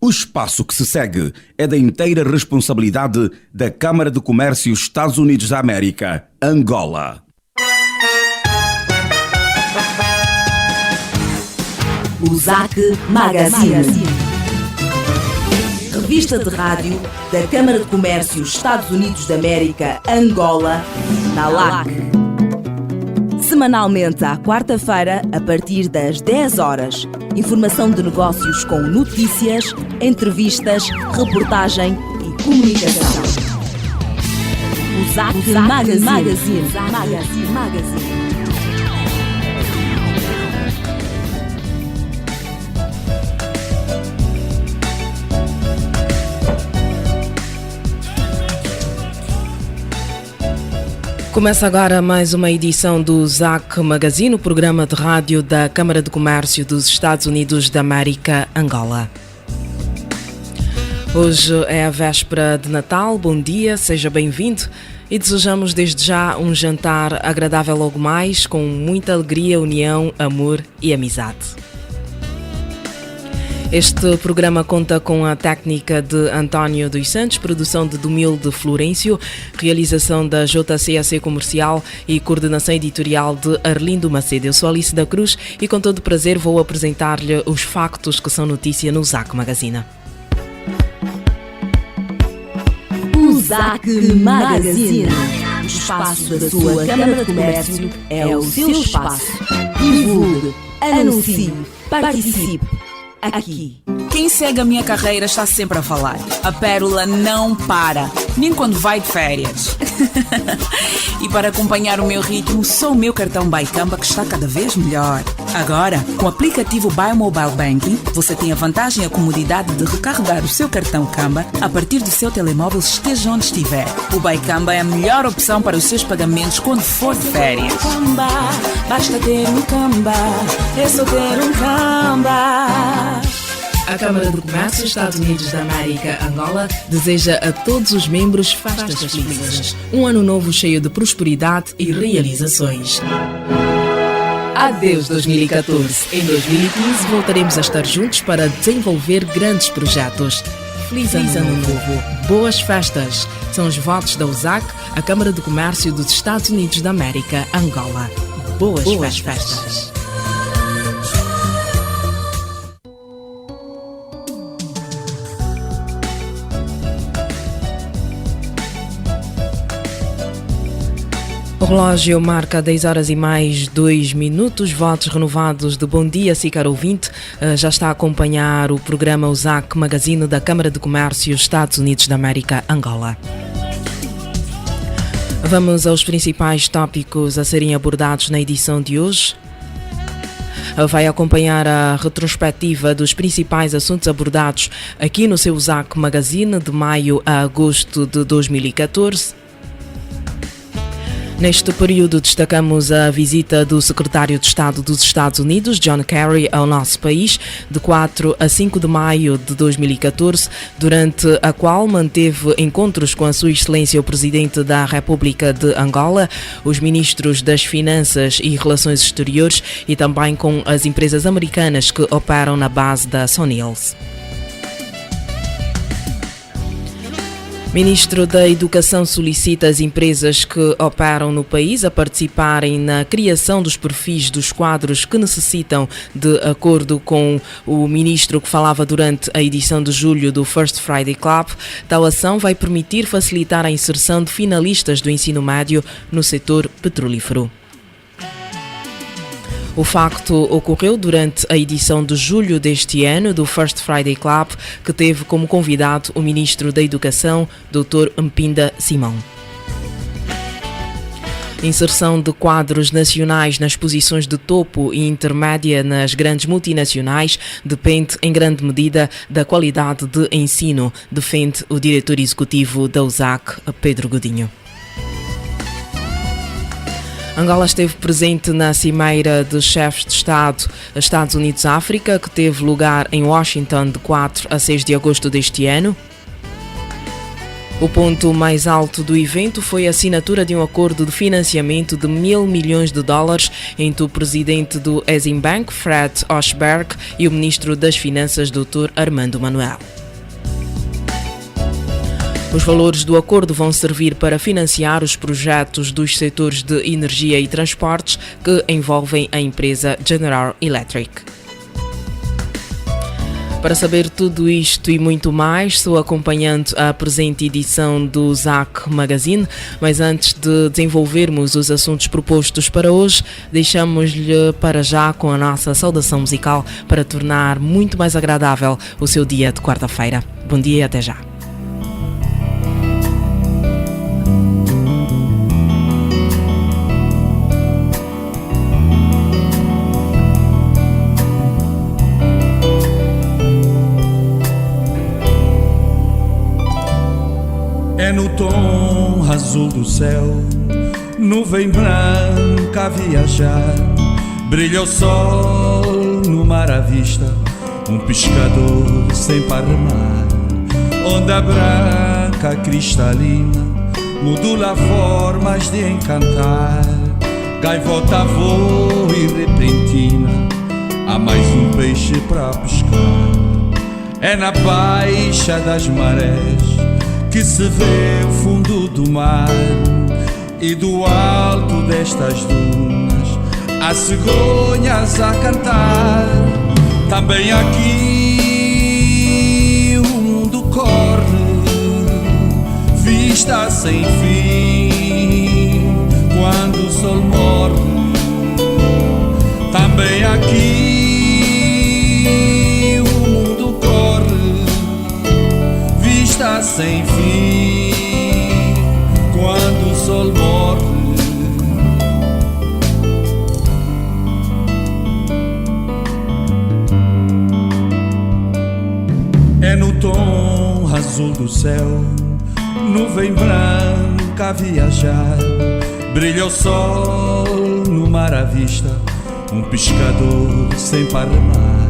O espaço que se segue é da inteira responsabilidade da Câmara de Comércio Estados Unidos da América, Angola. O ZAC Magazine. Revista de rádio da Câmara de Comércio Estados Unidos da América, Angola, na LAC. Semanalmente à quarta-feira, a partir das 10 horas. Informação de negócios com notícias, entrevistas, reportagem e comunicação. O ZAC Magazine. Começa agora mais uma edição do ZAC Magazine, o programa de rádio da Câmara de Comércio dos Estados Unidos da América, Angola. Hoje é a véspera de Natal, bom dia, seja bem-vindo e desejamos desde já um jantar agradável logo mais, com muita alegria, união, amor e amizade. Este programa conta com a técnica de António dos Santos, produção de Domilde Florencio, realização da JCAC Comercial e coordenação editorial de Arlindo Macedo. Eu sou Alice da Cruz e com todo prazer vou apresentar-lhe os factos que são notícia no ZAC Magazine. O ZAC Magazine. O espaço da sua Câmara de Comércio é o seu espaço. Divulgue, anuncie, participe. Aqui. Quem segue a minha carreira está sempre a falar. A Pérola não para, nem quando vai de férias. E para acompanhar o meu ritmo, só o meu cartão ByCamba que está cada vez melhor. Agora, com o aplicativo Buy Mobile Banking, você tem a vantagem e a comodidade de recarregar o seu cartão Camba a partir do seu telemóvel, esteja onde estiver. O ByCamba é a melhor opção para os seus pagamentos quando for de férias. Camba, basta ter um Camba, é só ter um Camba. A Câmara de Comércio Estados Unidos da América, Angola, deseja a todos os membros festas felizes. Um ano novo cheio de prosperidade e realizações. Adeus 2014. Em 2015 voltaremos a estar juntos para desenvolver grandes projetos. Feliz ano novo. Boas festas. São os votos da USAC, a Câmara de Comércio dos Estados Unidos da América, Angola. Boas festas. O relógio marca 10 horas e mais 2 minutos. Votos renovados de bom dia, se caro ouvinte. Já está a acompanhar o programa o ZAC Magazine da Câmara de Comércio Estados Unidos da América, Angola. Vamos aos principais tópicos a serem abordados na edição de hoje. Vai acompanhar a retrospectiva dos principais assuntos abordados aqui no seu ZAC Magazine de maio a agosto de 2014. Neste período destacamos a visita do secretário de Estado dos Estados Unidos, John Kerry, ao nosso país, de 4 a 5 de maio de 2014, durante a qual manteve encontros com a Sua Excelência o Presidente da República de Angola, os ministros das Finanças e Relações Exteriores e também com as empresas americanas que operam na base da Sony Hills. Ministro da Educação solicita as empresas que operam no país a participarem na criação dos perfis dos quadros que necessitam, de acordo com o ministro que falava durante a edição de julho do First Friday Club. Tal ação vai permitir facilitar a inserção de finalistas do ensino médio no setor petrolífero. O facto ocorreu durante a edição de julho deste ano do First Friday Club, que teve como convidado o Ministro da Educação, Dr. Mpinda Simão. Inserção de quadros nacionais nas posições de topo e intermédia nas grandes multinacionais depende em grande medida da qualidade de ensino, defende o diretor executivo da USAC, Pedro Godinho. Angola esteve presente na Cimeira de Chefes de Estado Estados Unidos-África, que teve lugar em Washington de 4 a 6 de agosto deste ano. O ponto mais alto do evento foi a assinatura de um acordo de financiamento de $1.000 milhões entre o presidente do Exim Bank, Fred Oshberg, e o ministro das Finanças, Dr. Armando Manuel. Os valores do acordo vão servir para financiar os projetos dos setores de energia e transportes que envolvem a empresa General Electric. Para saber tudo isto e muito mais, estou acompanhando a presente edição do ZAC Magazine, mas antes de desenvolvermos os assuntos propostos para hoje, deixamos-lhe para já com a nossa saudação musical para tornar muito mais agradável o seu dia de quarta-feira. Bom dia e até já. É no tom azul do céu, nuvem branca a viajar, brilha o sol no mar à vista, um pescador sempre a remar, onda branca cristalina, modula formas de encantar, gaivota voa e repentina, há mais um peixe para pescar. É na baixa das marés que se vê o fundo do mar, e do alto destas dunas há cegonhas a cantar. Também aqui o mundo corre, vista sem fim, quando o sol morre. Também aqui o mundo corre, vista sem fim, quando o sol morre. É no tom azul do céu, nuvem branca a viajar, brilha o sol no mar à vista, um pescador sempre a remar,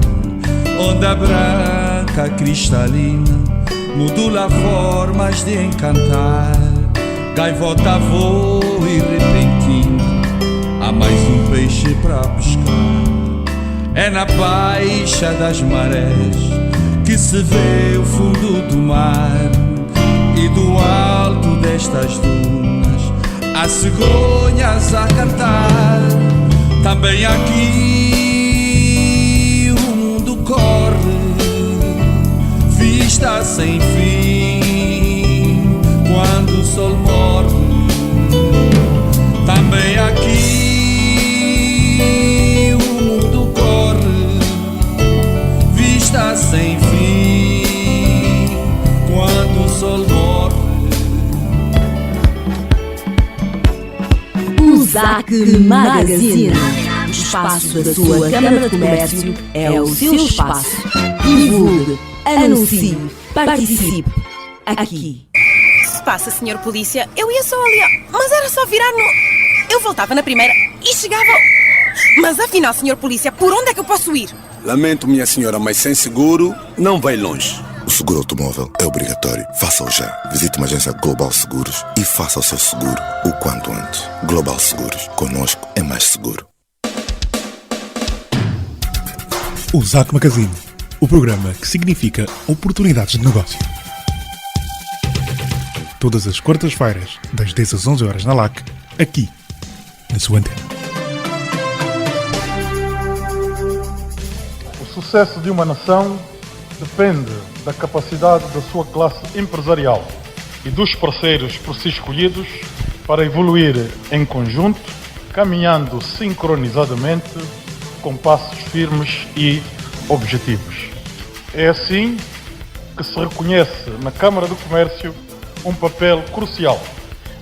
onda branca cristalina, modula formas de encantar, gaivota voa e repentina, há mais um peixe para pescar. É na baixa das marés que se vê o fundo do mar, e do alto destas dunas há cegonhas a cantar. Também aqui o mundo corre, vista sem fim, quando o sol morre. Também aqui o mundo corre, vista sem fim, quando o sol morre. O ZAC Magazine. O espaço da sua Câmara de Comércio é o seu espaço. Divulgue, anuncie, participe. Aqui. O que se passa, Sr. Polícia? Eu ia só ali, mas era só virar no... Eu voltava na primeira e chegava... Mas afinal, Sr. Polícia, por onde é que eu posso ir? Lamento, minha senhora, mas sem seguro não vai longe. O seguro automóvel é obrigatório. Faça-o já. Visite uma agência Global Seguros e faça o seu seguro o quanto antes. Global Seguros. Conosco é mais seguro. O ZAC Magazine. O programa que significa oportunidades de negócio. Todas as quartas-feiras, das 10 às 11 horas na LAC, aqui, na sua antena. O sucesso de uma nação depende da capacidade da sua classe empresarial e dos parceiros por si escolhidos para evoluir em conjunto, caminhando sincronizadamente com passos firmes e objetivos. É assim que se reconhece na Câmara do Comércio um papel crucial,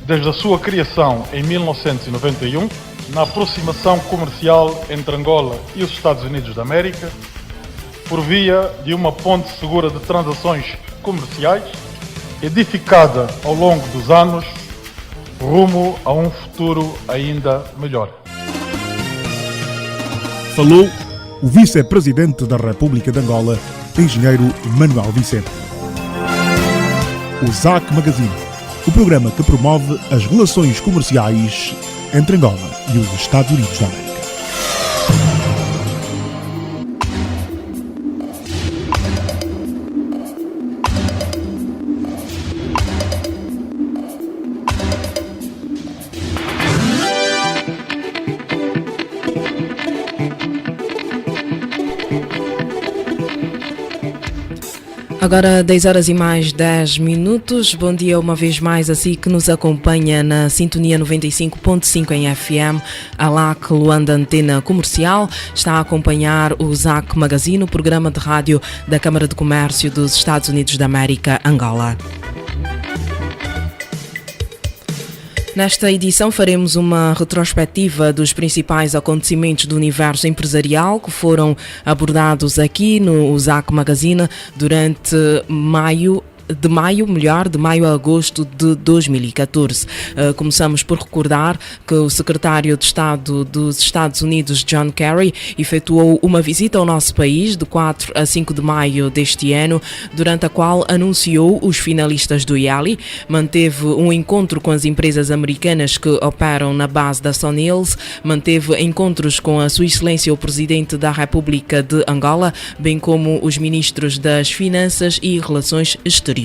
desde a sua criação em 1991, na aproximação comercial entre Angola e os Estados Unidos da América, por via de uma ponte segura de transações comerciais, edificada ao longo dos anos, rumo a um futuro ainda melhor. Falou o Vice-Presidente da República de Angola, Engenheiro Manuel Vicente. o ZAC Magazine, o programa que promove as relações comerciais entre Angola e os Estados Unidos da América. Agora 10 horas e mais 10 minutos. Bom dia uma vez mais a si que nos acompanha na sintonia 95.5 em FM. A LAC Luanda Antena Comercial está a acompanhar o ZAC Magazine, o programa de rádio da Câmara de Comércio dos Estados Unidos da América, Angola. Nesta edição faremos uma retrospectiva dos principais acontecimentos do universo empresarial que foram abordados aqui no ZAC Magazine durante de maio a agosto de 2014. Começamos por recordar que o secretário de Estado dos Estados Unidos, John Kerry, efetuou uma visita ao nosso país de 4 a 5 de maio deste ano, durante a qual anunciou os finalistas do YALI, manteve um encontro com as empresas americanas que operam na base da Sonils, manteve encontros com a Sua Excelência o Presidente da República de Angola, bem como os ministros das Finanças e Relações Exteriores.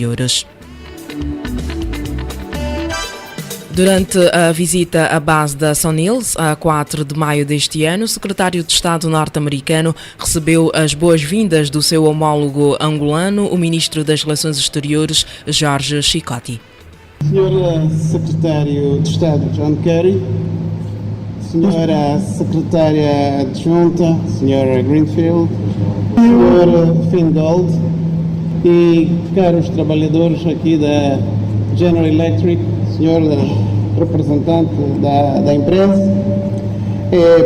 Durante a visita à base da Sonils, a 4 de maio deste ano, o secretário de Estado norte-americano recebeu as boas-vindas do seu homólogo angolano, o ministro das Relações Exteriores, Jorge Chicotti. Senhora Secretário de Estado John Kerry, Senhora Secretária Adjunta, Senhora Greenfield, Senhor Fingold e caros trabalhadores aqui da General Electric, senhor representante da empresa,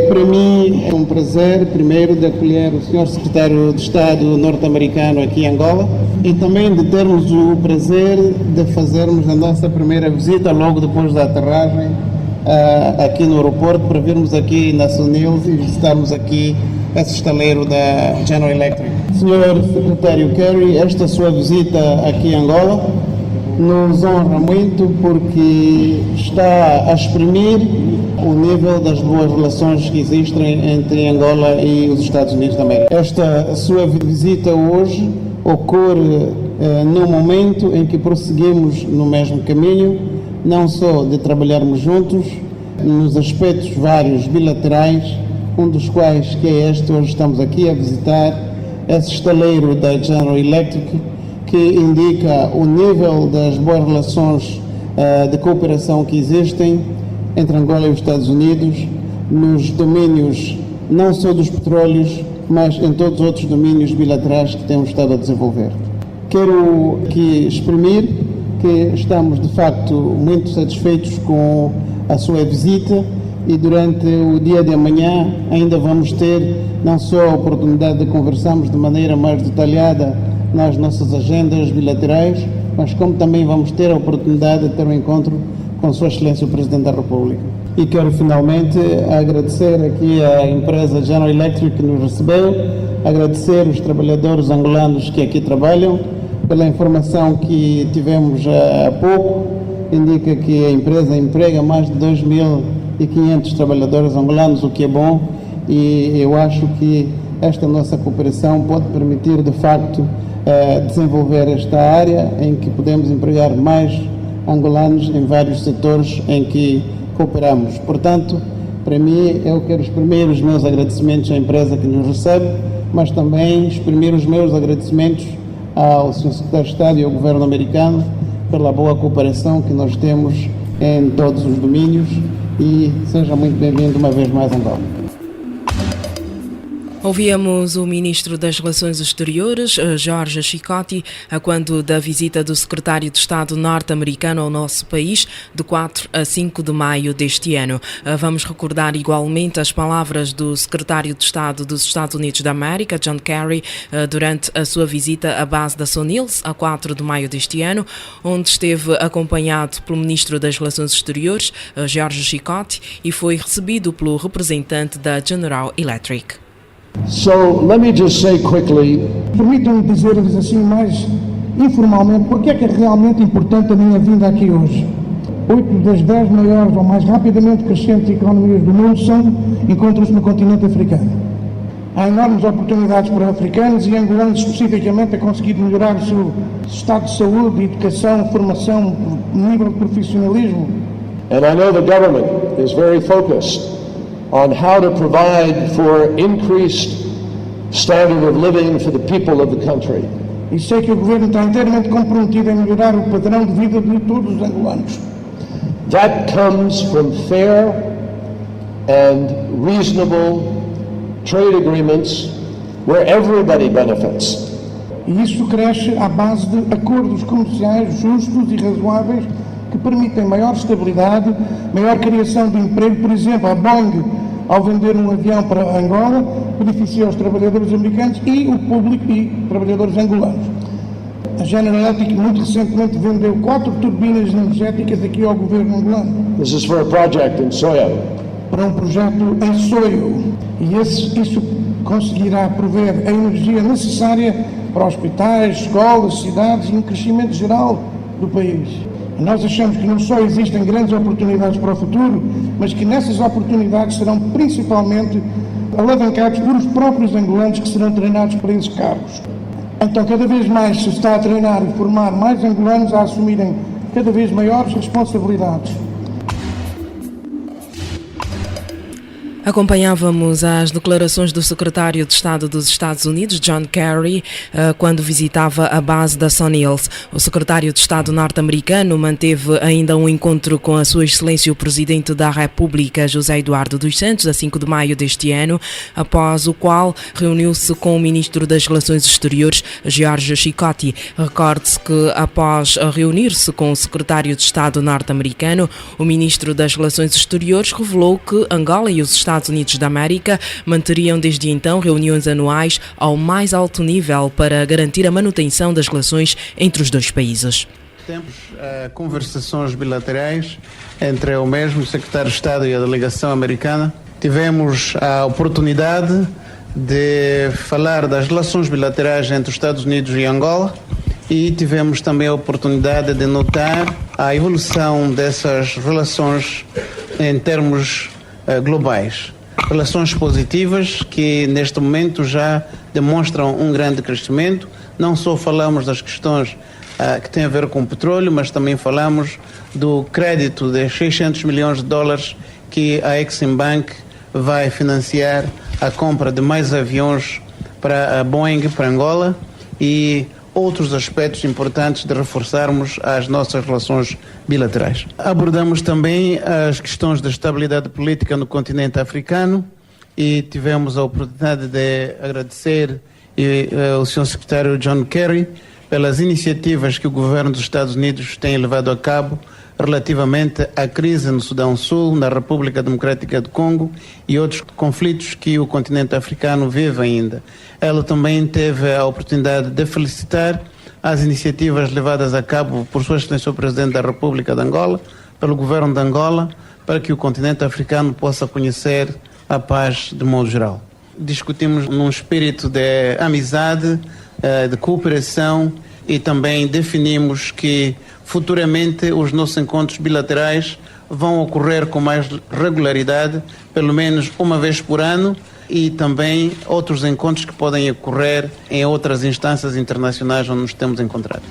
para mim é um prazer, primeiro, de acolher o senhor secretário de Estado norte-americano aqui em Angola e também de termos o prazer de fazermos a nossa primeira visita logo depois da aterragem aqui no aeroporto, para virmos aqui na Sonils e visitarmos aqui esse estaleiro da General Electric. Senhor secretário Kerry, esta sua visita aqui em Angola nos honra muito porque está a exprimir o nível das boas relações que existem entre Angola e os Estados Unidos da América. Esta sua visita hoje ocorre num momento em que prosseguimos no mesmo caminho, não só de trabalharmos juntos, nos aspectos vários bilaterais, um dos quais que é este, hoje estamos aqui a visitar esse estaleiro da General Electric, que indica o nível das boas relações de cooperação que existem entre Angola e os Estados Unidos, nos domínios não só dos petróleos, mas em todos os outros domínios bilaterais que temos estado a desenvolver. Quero aqui exprimir que estamos de facto muito satisfeitos com a sua visita e durante o dia de amanhã ainda vamos ter não só a oportunidade de conversarmos de maneira mais detalhada nas nossas agendas bilaterais, mas como também vamos ter a oportunidade de ter um encontro com Sua Excelência o Presidente da República. E quero finalmente agradecer aqui à empresa General Electric que nos recebeu, agradecer os trabalhadores angolanos que aqui trabalham, pela informação que tivemos há pouco, indica que a empresa emprega mais de 2.500 trabalhadores angolanos, o que é bom, e eu acho que esta nossa cooperação pode permitir de facto desenvolver esta área em que podemos empregar mais angolanos em vários setores em que cooperamos. Portanto, para mim, eu quero exprimir os meus agradecimentos à empresa que nos recebe, mas também exprimir os meus agradecimentos ao Sr. Secretário de Estado e ao Governo americano pela boa cooperação que nós temos em todos os domínios e seja muito bem-vindo uma vez mais a Angola. Ouvíamos o Ministro das Relações Exteriores, Jorge Chicotti, quando da visita do Secretário de Estado norte-americano ao nosso país, de 4 a 5 de maio deste ano. Vamos recordar igualmente as palavras do Secretário de Estado dos Estados Unidos da América, John Kerry, durante a sua visita à base da Sonils, a 4 de maio deste ano, onde esteve acompanhado pelo Ministro das Relações Exteriores, Jorge Chicotti, e foi recebido pelo representante da General Electric. So, let me just say quickly, permitam-me dizer-lhes assim mais informalmente, porque é que é realmente importante a minha vinda aqui hoje. 8 das 10 maiores ou mais rapidamente crescentes economias do mundo encontram-se no continente africano. Há enormes oportunidades para africanos e angolanos especificamente a conseguir melhorar o seu estado de saúde, educação, formação, nível de profissionalismo. And I know the government is very focused on how to provide for increased standard of living for the people of the country. E sei que o governo está inteiramente comprometido em melhorar o padrão de vida de todos os angolanos. That comes from fair and reasonable trade agreements where everybody benefits. E isso cresce à base de acordos comerciais justos e razoáveis que permitem maior estabilidade, maior criação de emprego. Por exemplo, a Boeing, ao vender um avião para Angola, beneficia os trabalhadores americanos e o público e trabalhadores angolanos. A General Electric muito recentemente vendeu 4 turbinas energéticas aqui ao governo angolano. This is for a project in Soyo. Para um projeto em Soyo. E isso conseguirá prover a energia necessária para hospitais, escolas, cidades e um crescimento geral do país. Nós achamos que não só existem grandes oportunidades para o futuro, mas que nessas oportunidades serão principalmente alavancados por os próprios angolanos que serão treinados para esses cargos. Então, cada vez mais se está a treinar e formar mais angolanos a assumirem cada vez maiores responsabilidades. Acompanhávamos as declarações do secretário de Estado dos Estados Unidos, John Kerry, quando visitava a base da Sony Hills. O secretário de Estado norte-americano manteve ainda um encontro com a Sua Excelência o Presidente da República, José Eduardo dos Santos, a 5 de maio deste ano, após o qual reuniu-se com o Ministro das Relações Exteriores, George Chicotti. Recorde-se que, após reunir-se com o secretário de Estado norte-americano, o Ministro das Relações Exteriores revelou que Angola e os Estados Unidos da América manteriam desde então reuniões anuais ao mais alto nível para garantir a manutenção das relações entre os dois países. Temos conversações bilaterais entre o mesmo secretário de Estado e a delegação americana. Tivemos a oportunidade de falar das relações bilaterais entre os Estados Unidos e Angola e tivemos também a oportunidade de notar a evolução dessas relações em termos globais. Relações positivas que neste momento já demonstram um grande crescimento. Não só falamos das questões que têm a ver com o petróleo, mas também falamos do crédito de 600 milhões de dólares que a Exim Bank vai financiar a compra de mais aviões para a Boeing, para Angola, e outros aspectos importantes de reforçarmos as nossas relações bilaterais. Abordamos também as questões da estabilidade política no continente africano e tivemos a oportunidade de agradecer ao Sr. Secretário John Kerry pelas iniciativas que o governo dos Estados Unidos tem levado a cabo relativamente à crise no Sudão Sul, na República Democrática do Congo e outros conflitos que o continente africano vive ainda. Ela também teve a oportunidade de felicitar as iniciativas levadas a cabo por Sua Excelência o Presidente da República de Angola, pelo governo de Angola, para que o continente africano possa conhecer a paz de modo geral. Discutimos num espírito de amizade, de cooperação, e também definimos que futuramente os nossos encontros bilaterais vão ocorrer com mais regularidade, pelo menos uma vez por ano, e também outros encontros que podem ocorrer em outras instâncias internacionais onde nos temos encontrado.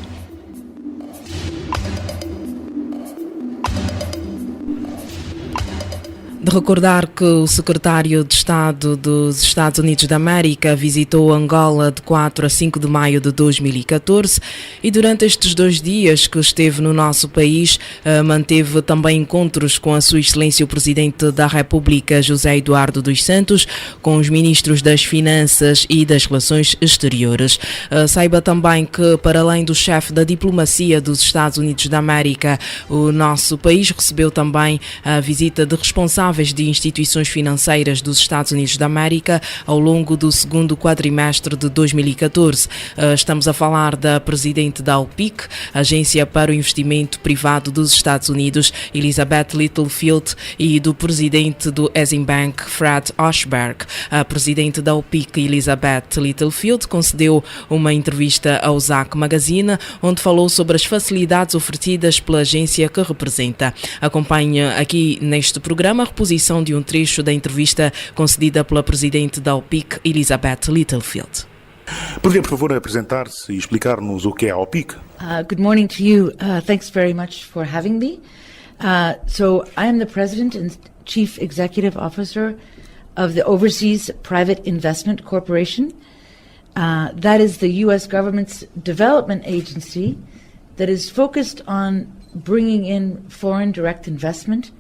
De recordar que o secretário de Estado dos Estados Unidos da América visitou Angola de 4 a 5 de maio de 2014 e durante estes 2 dias que esteve no nosso país manteve também encontros com a Sua Excelência o Presidente da República, José Eduardo dos Santos, com os Ministros das Finanças e das Relações Exteriores. Saiba também que, para além do chefe da diplomacia dos Estados Unidos da América, o nosso país recebeu também a visita de responsáveis responsáveis de instituições financeiras dos Estados Unidos da América ao longo do segundo quadrimestre de 2014. Estamos a falar da presidente da OPIC, Agência para o Investimento Privado dos Estados Unidos, Elizabeth Littlefield, e do presidente do Exim Bank, Fred Oshberg. A presidente da OPIC, Elizabeth Littlefield, concedeu uma entrevista ao ZAC Magazine, onde falou sobre as facilidades oferecidas pela agência que representa. Acompanhe aqui neste programa a reposição de um trecho da entrevista concedida pela presidente da OPIC, Elizabeth Littlefield. Poderia, por favor, apresentar-se e explicar-nos o que é a OPIC? Good morning to you. Thanks very much for having me. So I am the President and Chief Executive Officer of the Overseas Private Investment Corporation. That is the U.S. government's development agency that is focused on bringing in foreign direct investment.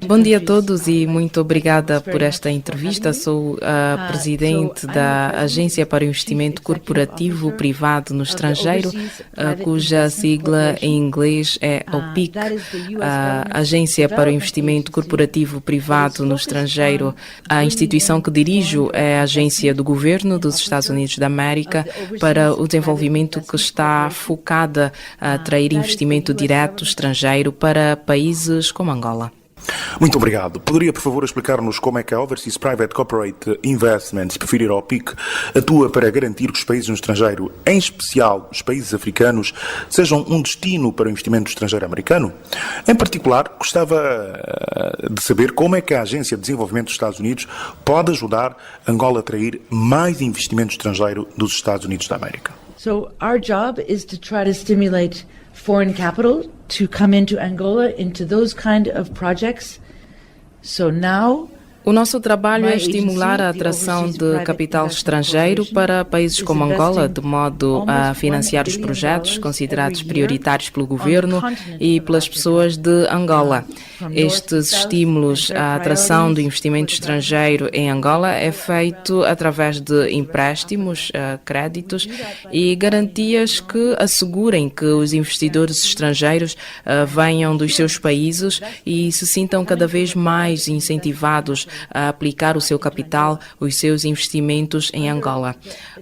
Bom dia a todos e muito obrigada por esta entrevista. Sou a presidente da Agência para o Investimento Corporativo Privado no Estrangeiro, cuja sigla em inglês é OPIC. A Agência para o Investimento Corporativo Privado no Estrangeiro, a instituição que dirijo é a Agência do Governo dos Estados Unidos da América para o Desenvolvimento, que está focada a atrair investimento direto estrangeiro para países como Angola. Muito obrigado. Poderia, por favor, explicar-nos como é que a Overseas Private Corporate Investments, preferir a OPIC, atua para garantir que os países no estrangeiro, em especial os países africanos, sejam um destino para o investimento estrangeiro americano? Em particular, gostava de saber como é que a Agência de Desenvolvimento dos Estados Unidos pode ajudar Angola a atrair mais investimento estrangeiro dos Estados Unidos da América. So our job is to try to stimulate foreign capital to come into Angola into those kind of projects. So now o nosso trabalho é estimular a atração de capital estrangeiro para países como Angola, de modo a financiar os projetos considerados prioritários pelo governo e pelas pessoas de Angola. Estes estímulos à atração do investimento estrangeiro em Angola é feito através de empréstimos, créditos e garantias que assegurem que os investidores estrangeiros venham dos seus países e se sintam cada vez mais incentivados a aplicar o seu capital, os seus investimentos em Angola.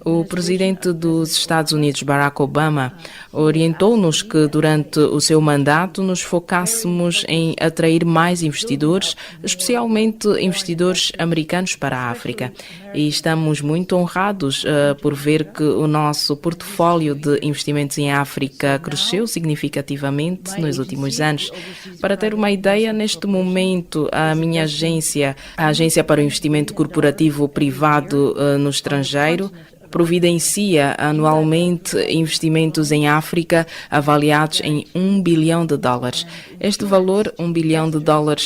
O presidente dos Estados Unidos, Barack Obama, orientou-nos que durante o seu mandato nos focássemos em atrair mais investidores, especialmente investidores americanos para a África. E estamos muito honrados por ver que o nosso portfólio de investimentos em África cresceu significativamente nos últimos anos. Para ter uma ideia, neste momento, a minha agência, a Agência para o Investimento Corporativo Privado no Estrangeiro, providencia anualmente investimentos em África avaliados em $1 bilhão. Este valor, $1 bilhão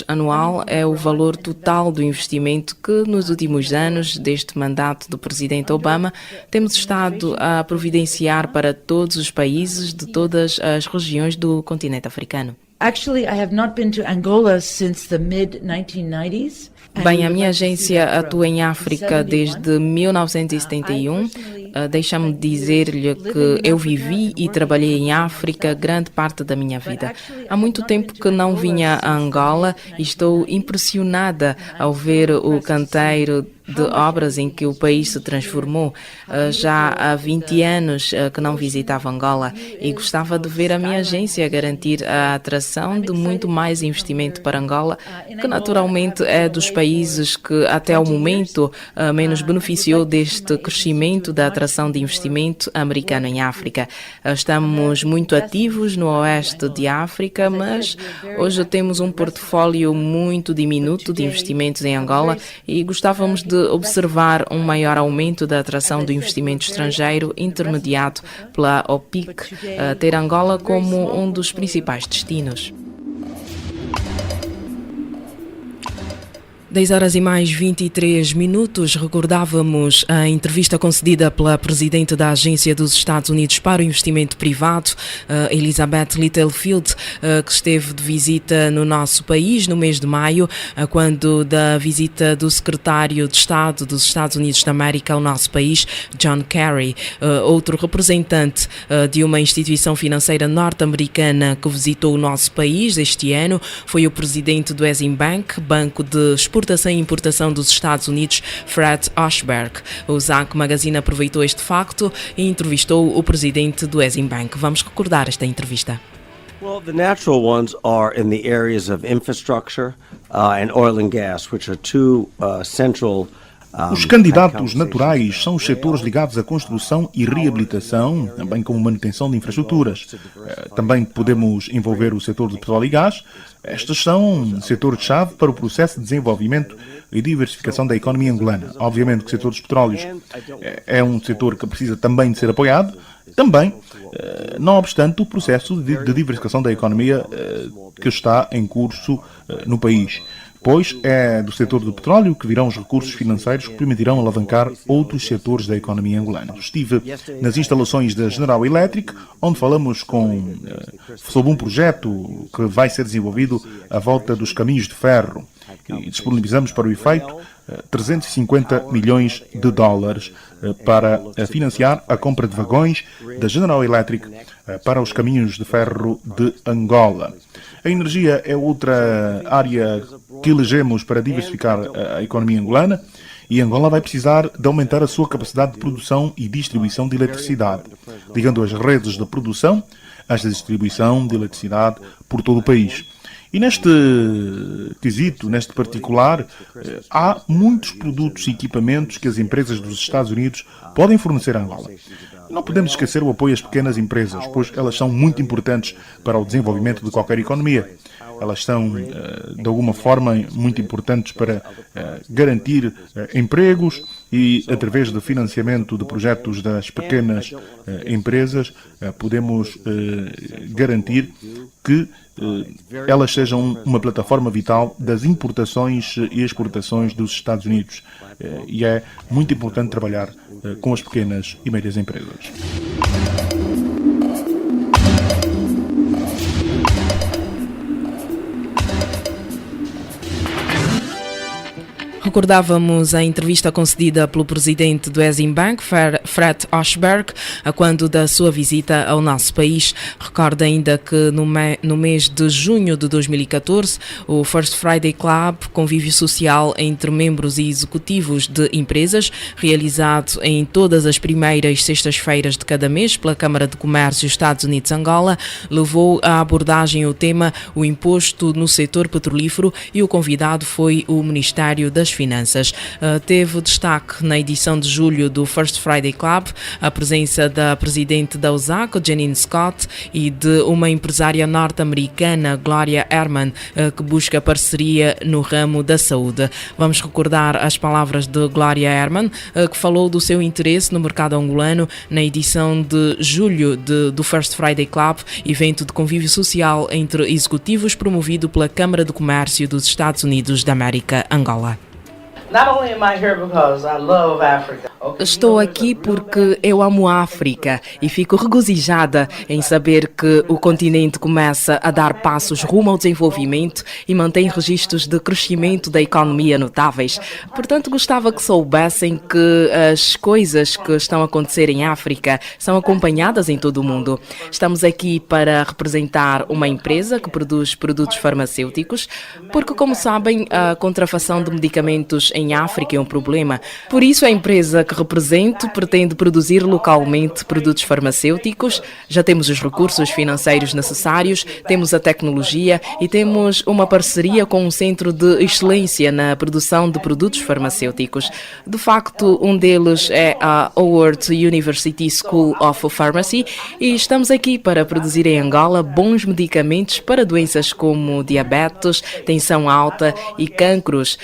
anual, é o valor total do investimento que nos últimos anos, deste mandato do presidente Obama, temos estado a providenciar para todos os países de todas as regiões do continente africano. Actually, I have not been to Angola since the mid-1990s. Bem, a minha agência atua em África desde 1971. Deixa-me dizer-lhe que eu vivi e trabalhei em África grande parte da minha vida. Há muito tempo que não vinha a Angola e estou impressionada ao ver o canteiro de obras em que o país se transformou. Já há 20 anos que não visitava Angola e gostava de ver a minha agência garantir a atração de muito mais investimento para Angola, que naturalmente é dos países que até ao momento menos beneficiou deste crescimento da atração de investimento americano em África. Estamos muito ativos no oeste de África, mas hoje temos um portfólio muito diminuto de investimentos em Angola e gostávamos de observar um maior aumento da atração do investimento estrangeiro intermediado pela OPIC, ter Angola como um dos principais destinos. 10h mais 23. Recordávamos a entrevista concedida pela Presidente da Agência dos Estados Unidos para o Investimento Privado, Elizabeth Littlefield, que esteve de visita no nosso país no mês de maio, quando da visita do Secretário de Estado dos Estados Unidos da América ao nosso país, John Kerry. Outro representante de uma instituição financeira norte-americana que visitou o nosso país este ano foi o Presidente do Exim Bank, Banco de Exportação e Importação dos Estados Unidos, Fred Oshberg. O ZAC Magazine aproveitou este facto e entrevistou o presidente do Exim Bank. Vamos recordar esta entrevista. Well, the natural ones are in the areas of infrastructure and oil and gas, which are two central. Os candidatos naturais são os setores ligados à construção e reabilitação, bem como manutenção de infraestruturas. Também podemos envolver o setor de petróleo e gás. Estes são setores-chave para o processo de desenvolvimento e diversificação da economia angolana. Obviamente que o setor dos petróleos é um setor que precisa também de ser apoiado. Também, não obstante, o processo de diversificação da economia que está em curso no país. Pois é do setor do petróleo que virão os recursos financeiros que permitirão alavancar outros setores da economia angolana. Estive nas instalações da General Electric, onde falamos sobre um projeto que vai ser desenvolvido à volta dos caminhos de ferro e disponibilizamos para o efeito 350 milhões de dólares para financiar a compra de vagões da General Electric para os caminhos de ferro de Angola. A energia é outra área que elegemos para diversificar a economia angolana e Angola vai precisar de aumentar a sua capacidade de produção e distribuição de eletricidade, ligando as redes de produção às de distribuição de eletricidade por todo o país. E neste quesito, neste particular, há muitos produtos e equipamentos que as empresas dos Estados Unidos podem fornecer a Angola. Não podemos esquecer o apoio às pequenas empresas, pois elas são muito importantes para o desenvolvimento de qualquer economia. Elas são, de alguma forma, muito importantes para garantir empregos e, através do financiamento de projetos das pequenas empresas, podemos garantir que elas sejam uma plataforma vital das importações e exportações dos Estados Unidos. E é muito importante trabalhar com as pequenas e médias empresas. Recordávamos a entrevista concedida pelo presidente do Exim Bank, Fred Oshberg, quando da sua visita ao nosso país. Recorda ainda que no mês de junho de 2014, o First Friday Club, convívio social entre membros e executivos de empresas, realizado em todas as primeiras sextas-feiras de cada mês pela Câmara de Comércio Estados Unidos-Angola, levou à abordagem o tema o imposto no setor petrolífero e o convidado foi o Ministério das Finanças. Teve destaque na edição de julho do First Friday Club a presença da presidente da USAC, Janine Scott, e de uma empresária norte-americana, Gloria Herman, que busca parceria no ramo da saúde. Vamos recordar as palavras de Gloria Herman, que falou do seu interesse no mercado angolano na edição de julho do First Friday Club, evento de convívio social entre executivos promovido pela Câmara de Comércio dos Estados Unidos da América, Angola. Estou aqui porque eu amo a África e fico regozijada em saber que o continente começa a dar passos rumo ao desenvolvimento e mantém registros de crescimento da economia notáveis. Portanto, gostava que soubessem que as coisas que estão a acontecer em África são acompanhadas em todo o mundo. Estamos aqui para representar uma empresa que produz produtos farmacêuticos, porque, como sabem, a contrafação de medicamentos em África é um problema. Por isso, a empresa que represento pretende produzir localmente produtos farmacêuticos. Já temos os recursos financeiros necessários, temos a tecnologia e temos uma parceria com um centro de excelência na produção de produtos farmacêuticos. De facto, um deles é a Howard University School of Pharmacy e estamos aqui para produzir em Angola bons medicamentos para doenças como diabetes, tensão alta e cancros.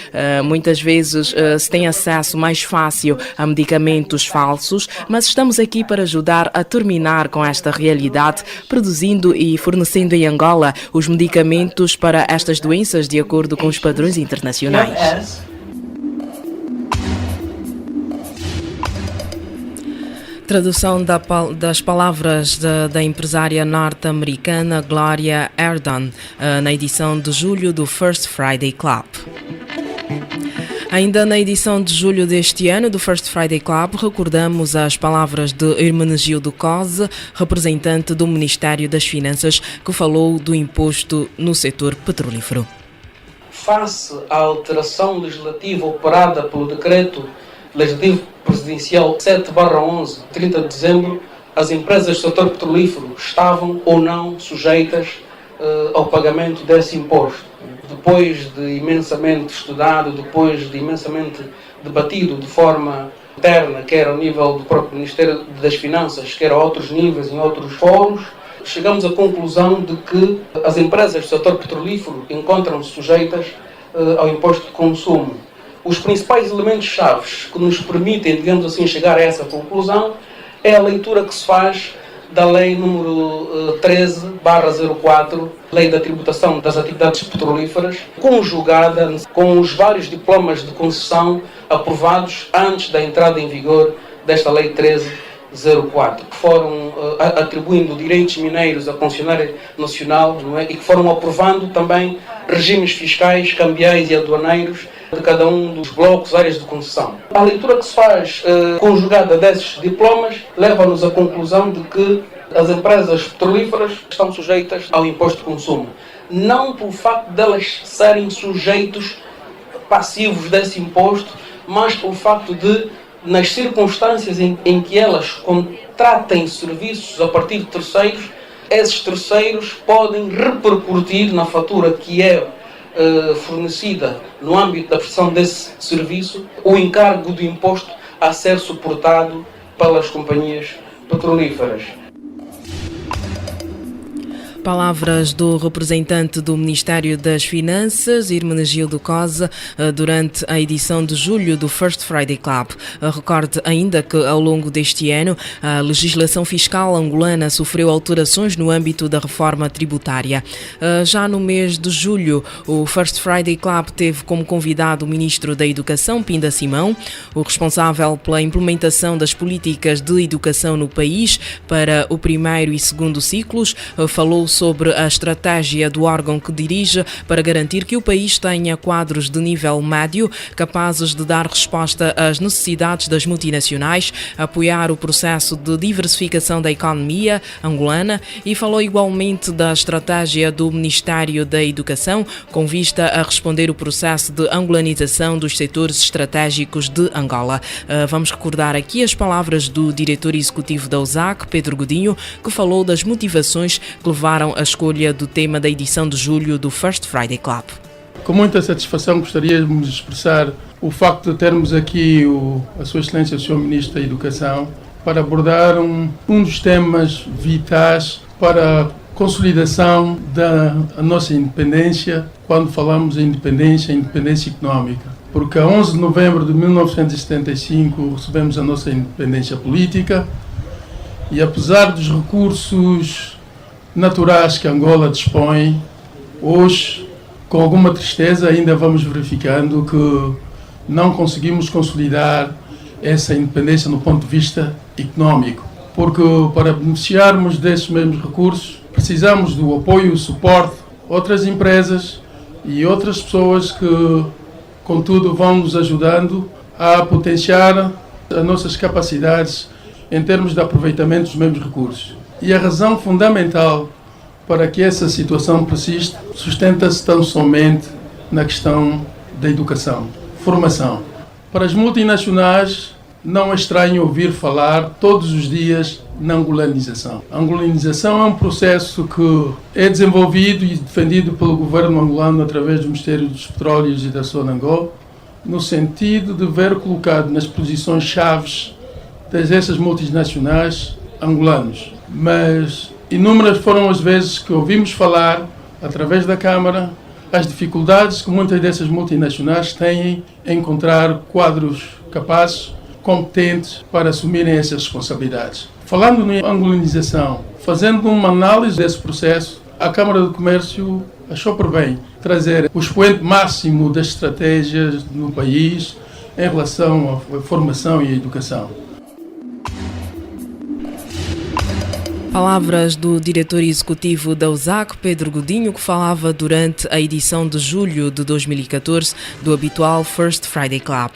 Muitas vezes vezes se tem acesso mais fácil a medicamentos falsos, mas estamos aqui para ajudar a terminar com esta realidade, produzindo e fornecendo em Angola os medicamentos para estas doenças de acordo com os padrões internacionais. Tradução das palavras da empresária norte-americana Gloria Erdon na edição de julho do First Friday Club. Ainda na edição de julho deste ano do First Friday Club, recordamos as palavras de Hermenegildo Cose, representante do Ministério das Finanças, que falou do imposto no setor petrolífero. Face à alteração legislativa operada pelo Decreto Legislativo Presidencial 7/11, 30 de dezembro, as empresas do setor petrolífero estavam ou não sujeitas ao pagamento desse imposto. Depois de imensamente estudado, depois de imensamente debatido de forma interna, quer ao nível do próprio Ministério das Finanças, quer a outros níveis, em outros fóruns, chegamos à conclusão de que as empresas do setor petrolífero encontram-se sujeitas ao imposto de consumo. Os principais elementos-chave que nos permitem, digamos assim, chegar a essa conclusão é a leitura que se faz da Lei número 13/04, Lei da Tributação das Atividades Petrolíferas, conjugada com os vários diplomas de concessão aprovados antes da entrada em vigor desta Lei 13/04, que foram atribuindo direitos mineiros à concessionária nacional, não é? E que foram aprovando também regimes fiscais, cambiais e aduaneiros de cada um dos blocos, áreas de concessão. A leitura que se faz conjugada desses diplomas leva-nos à conclusão de que as empresas petrolíferas estão sujeitas ao imposto de consumo. Não pelo facto de elas serem sujeitos passivos desse imposto, mas pelo facto de, nas circunstâncias em que elas contratem serviços a partir de terceiros, esses terceiros podem repercutir na fatura que é fornecida no âmbito da prestação desse serviço o encargo do imposto a ser suportado pelas companhias petrolíferas. Palavras do representante do Ministério das Finanças, Hermenegildo Cose, durante a edição de julho do First Friday Club. Recorde ainda que, ao longo deste ano, a legislação fiscal angolana sofreu alterações no âmbito da reforma tributária. Já no mês de julho, o First Friday Club teve como convidado o Ministro da Educação, Pinda Simão, o responsável pela implementação das políticas de educação no país para o primeiro e segundo ciclos, falou sobre a estratégia do órgão que dirige para garantir que o país tenha quadros de nível médio capazes de dar resposta às necessidades das multinacionais, apoiar o processo de diversificação da economia angolana e falou igualmente da estratégia do Ministério da Educação com vista a responder o processo de angolanização dos setores estratégicos de Angola. Vamos recordar aqui as palavras do diretor executivo da USAC, Pedro Godinho, que falou das motivações que levaram a escolha do tema da edição de julho do First Friday Club. Com muita satisfação gostaríamos de expressar o facto de termos aqui a Sua Excelência, o Sr. Ministro da Educação, para abordar um dos temas vitais para a consolidação da nossa independência, quando falamos em independência económica. Porque a 11 de novembro de 1975 recebemos a nossa independência política e, apesar dos recursos naturais que Angola dispõe, hoje, com alguma tristeza, ainda vamos verificando que não conseguimos consolidar essa independência no ponto de vista económico, porque para beneficiarmos desses mesmos recursos precisamos do apoio e suporte de outras empresas e outras pessoas que, contudo, vão nos ajudando a potenciar as nossas capacidades em termos de aproveitamento dos mesmos recursos. E a razão fundamental para que essa situação persista sustenta-se tão somente na questão da educação, formação. Para as multinacionais, não é estranho ouvir falar todos os dias na angolanização. A angolanização é um processo que é desenvolvido e defendido pelo governo angolano através do Ministério dos Petróleos e da Sonangol, no sentido de ver colocado nas posições chaves dessas multinacionais angolanos. Mas inúmeras foram as vezes que ouvimos falar, através da Câmara, as dificuldades que muitas dessas multinacionais têm em encontrar quadros capazes, competentes para assumirem essas responsabilidades. Falando em angolanização, fazendo uma análise desse processo, a Câmara de Comércio achou por bem trazer o expoente máximo das estratégias no país em relação à formação e à educação. Palavras do diretor executivo da USAC, Pedro Godinho, que falava durante a edição de julho de 2014 do habitual First Friday Club.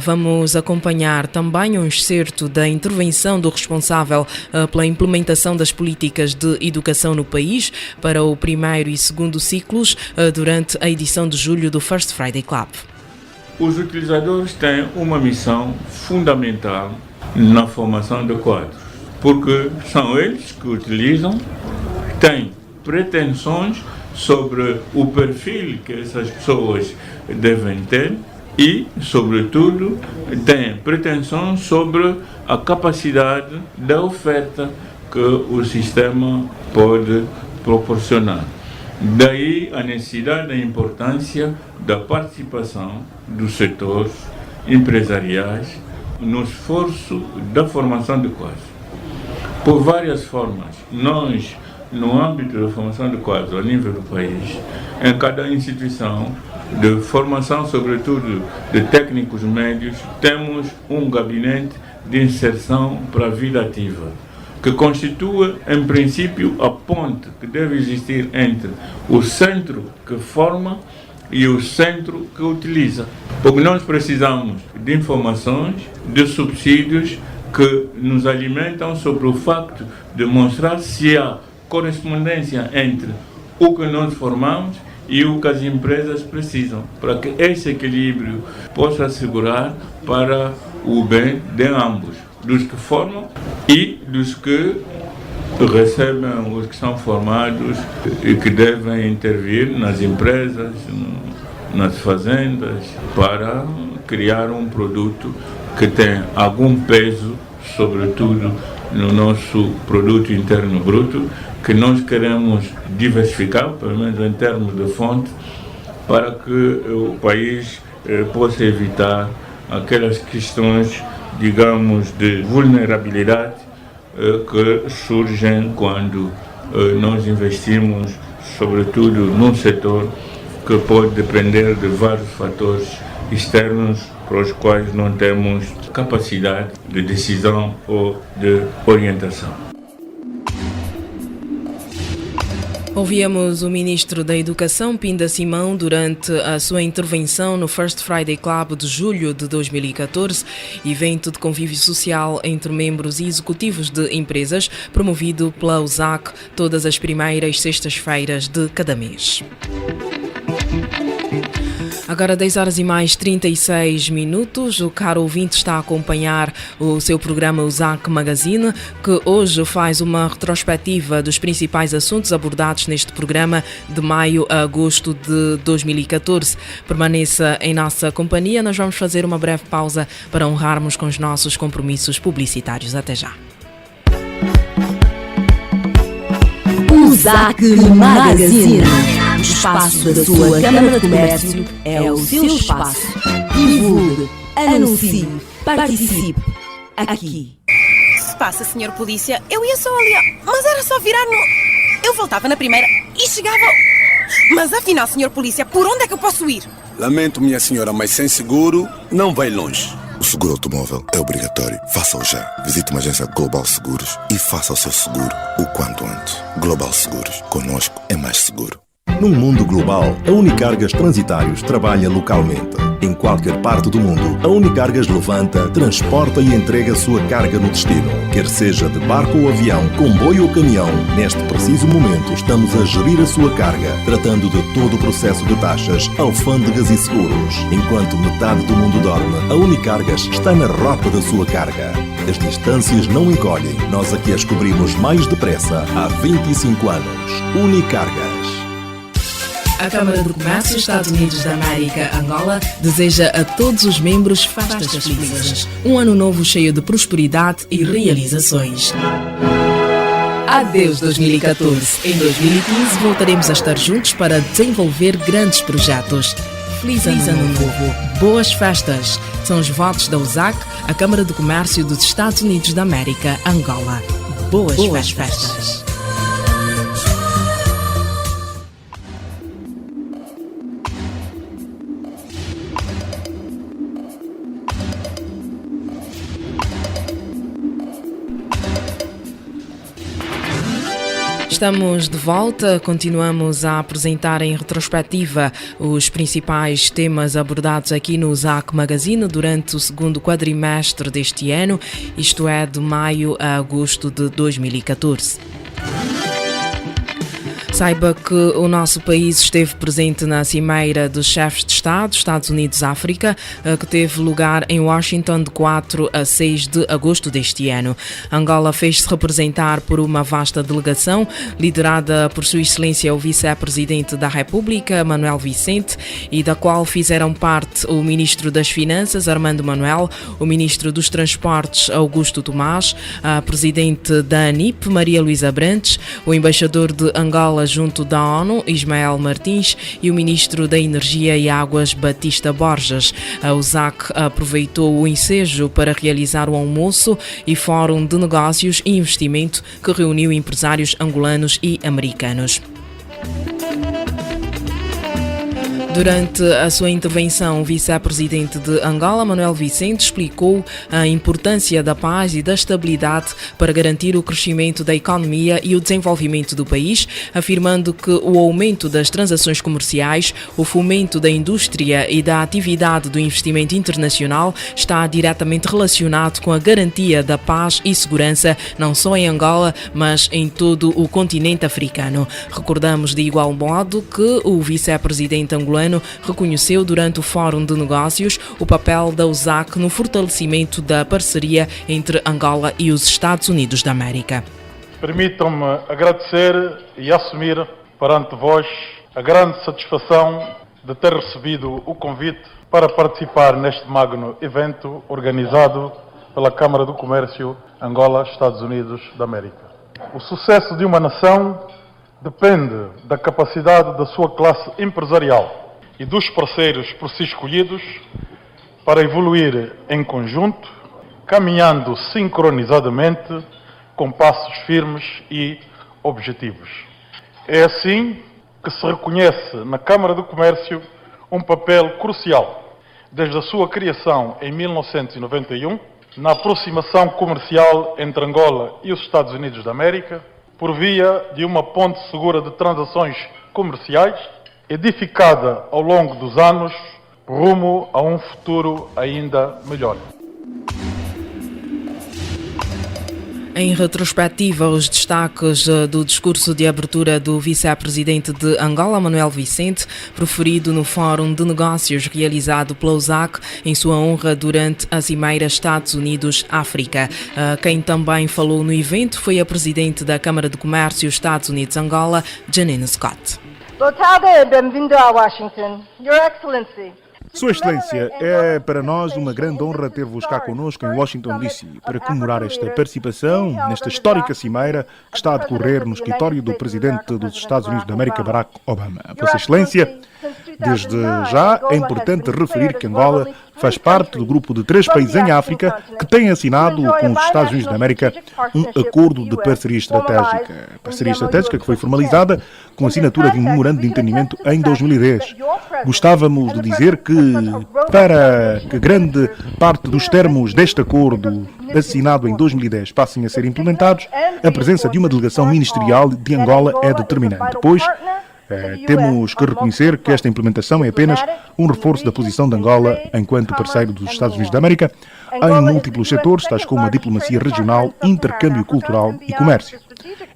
Vamos acompanhar também um excerto da intervenção do responsável pela implementação das políticas de educação no país para o primeiro e segundo ciclos durante a edição de julho do First Friday Club. Os utilizadores têm uma missão fundamental na formação de quadros, porque são eles que utilizam, têm pretensões sobre o perfil que essas pessoas devem ter e, sobretudo, têm pretensões sobre a capacidade da oferta que o sistema pode proporcionar. Daí a necessidade e a importância da participação dos setores empresariais no esforço da formação de quadros. Por várias formas, nós, no âmbito da formação de quadros a nível do país, em cada instituição de formação, sobretudo de técnicos médios, temos um gabinete de inserção para a vida ativa, que constitua, em princípio, a ponte que deve existir entre o centro que forma e o centro que utiliza. Porque nós precisamos de informações, de subsídios, que nos alimentam sobre o facto de mostrar se há correspondência entre o que nós formamos e o que as empresas precisam, para que esse equilíbrio possa assegurar para o bem de ambos, dos que formam e dos que recebem os que são formados e que devem intervir nas empresas, nas fazendas, para criar um produto que tem algum peso, sobretudo no nosso produto interno bruto, que nós queremos diversificar, pelo menos em termos de fonte, para que o país possa evitar aquelas questões, digamos, de vulnerabilidade que surgem quando nós investimos, sobretudo num setor que pode depender de vários fatores externos para os quais não temos capacidade de decisão ou de orientação. Ouvíamos o Ministro da Educação, Pinda Simão, durante a sua intervenção no First Friday Club de julho de 2014, evento de convívio social entre membros e executivos de empresas, promovido pela USAC todas as primeiras sextas-feiras de cada mês. Agora 10 horas e mais 36 minutos, o caro ouvinte está a acompanhar o seu programa USAC Magazine, que hoje faz uma retrospectiva dos principais assuntos abordados neste programa de maio a agosto de 2014. Permaneça em nossa companhia, nós vamos fazer uma breve pausa para honrarmos com os nossos compromissos publicitários. Até já. USAC Magazine. O espaço da sua Câmara de Comércio é o seu espaço. Divulgue, anuncie, participe. Aqui. O que se passa, Sr. Polícia? Eu ia só ali, mas era só virar no... Eu voltava na primeira e chegava... Mas afinal, Sr. Polícia, por onde é que eu posso ir? Lamento, minha senhora, mas sem seguro não vai longe. O seguro automóvel é obrigatório. Faça-o já. Visite uma agência Global Seguros e faça o seu seguro o quanto antes. Global Seguros. Conosco é mais seguro. Num mundo global, a Unicargas Transitários trabalha localmente. Em qualquer parte do mundo, a Unicargas levanta, transporta e entrega a sua carga no destino. Quer seja de barco ou avião, comboio ou caminhão, neste preciso momento estamos a gerir a sua carga, tratando de todo o processo de taxas, alfândegas e seguros. Enquanto metade do mundo dorme, a Unicargas está na rota da sua carga. As distâncias não encolhem, nós aqui as cobrimos mais depressa há 25 anos. Unicargas. A Câmara de Comércio Estados Unidos da América, Angola, deseja a todos os membros festas felizes. Um ano novo cheio de prosperidade e realizações. Adeus 2014. Em 2015 voltaremos a estar juntos para desenvolver grandes projetos. Feliz Ano Novo. Boas festas. São os votos da USAC, a Câmara de Comércio dos Estados Unidos da América, Angola. Boas festas. Estamos de volta, continuamos a apresentar em retrospectiva os principais temas abordados aqui no USAC Magazine durante o segundo quadrimestre deste ano, isto é, de maio a agosto de 2014. Saiba que o nosso país esteve presente na Cimeira dos Chefes de Estado, Estados Unidos-África, que teve lugar em Washington de 4 a 6 de agosto deste ano. Angola fez-se representar por uma vasta delegação, liderada por Sua Excelência o Vice-Presidente da República, Manuel Vicente, e da qual fizeram parte o Ministro das Finanças, Armando Manuel, o Ministro dos Transportes, Augusto Tomás, a Presidente da ANIP, Maria Luísa Abrantes, o Embaixador de Angola junto da ONU, Ismael Martins, e o Ministro da Energia e Águas, Batista Borges. A USAC aproveitou o ensejo para realizar o almoço e fórum de negócios e investimento que reuniu empresários angolanos e americanos. Durante a sua intervenção, o vice-presidente de Angola, Manuel Vicente, explicou a importância da paz e da estabilidade para garantir o crescimento da economia e o desenvolvimento do país, afirmando que o aumento das transações comerciais, o fomento da indústria e da atividade do investimento internacional está diretamente relacionado com a garantia da paz e segurança, não só em Angola, mas em todo o continente africano. Recordamos de igual modo que o vice-presidente angolano reconheceu durante o Fórum de Negócios o papel da USAC no fortalecimento da parceria entre Angola e os Estados Unidos da América. Permitam-me agradecer e assumir perante vós a grande satisfação de ter recebido o convite para participar neste magno evento organizado pela Câmara do Comércio Angola-Estados Unidos da América. O sucesso de uma nação depende da capacidade da sua classe empresarial e dos parceiros por si escolhidos para evoluir em conjunto, caminhando sincronizadamente com passos firmes e objetivos. É assim que se reconhece na Câmara do Comércio um papel crucial, desde a sua criação em 1991, na aproximação comercial entre Angola e os Estados Unidos da América, por via de uma ponte segura de transações comerciais, edificada ao longo dos anos, rumo a um futuro ainda melhor. Em retrospectiva, os destaques do discurso de abertura do vice-presidente de Angola, Manuel Vicente, proferido no Fórum de Negócios realizado pela USAC em sua honra durante a Cimeira Estados Unidos-África. Quem também falou no evento foi a Presidente da Câmara de Comércio Estados Unidos-Angola, Janine Scott. Boa tarde, bem-vindo a Washington. Your Excellency. Sua Excelência, é para nós uma grande honra ter-vos cá connosco em Washington, D.C. para comemorar esta participação nesta histórica cimeira que está a decorrer no escritório do Presidente dos Estados Unidos da América, Barack Obama. Vossa Excelência, desde já é importante referir que Angola faz parte do grupo de 3 países em África que têm assinado com os Estados Unidos da América um acordo de parceria estratégica. Parceria estratégica que foi formalizada com a assinatura de um memorando de entendimento em 2010. Gostávamos de dizer que, para que grande parte dos termos deste acordo assinado em 2010 passem a ser implementados, a presença de uma delegação ministerial de Angola é determinante, pois temos que reconhecer que esta implementação é apenas um reforço da posição de Angola enquanto parceiro dos Estados Unidos da América em múltiplos setores, tais como a diplomacia regional, intercâmbio cultural e comércio.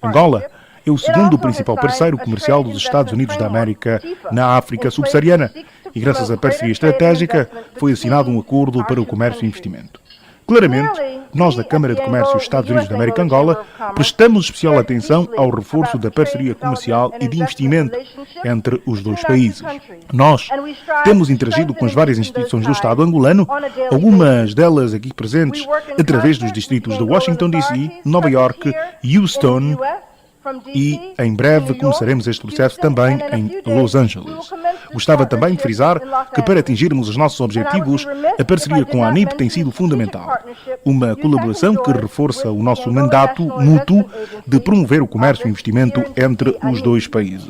Angola é o segundo principal parceiro comercial dos Estados Unidos da América na África subsaariana e, graças à parceria estratégica, foi assinado um acordo para o comércio e investimento. Claramente, nós da Câmara de Comércio Estados Unidos da América Angola prestamos especial atenção ao reforço da parceria comercial e de investimento entre os dois países. Nós temos interagido com as várias instituições do Estado angolano, algumas delas aqui presentes, através dos distritos de Washington, D.C., Nova York, Houston, e em breve começaremos este processo também em Los Angeles. Gostava também de frisar que para atingirmos os nossos objetivos, a parceria com a ANIP tem sido fundamental. Uma colaboração que reforça o nosso mandato mútuo de promover o comércio e investimento entre os dois países.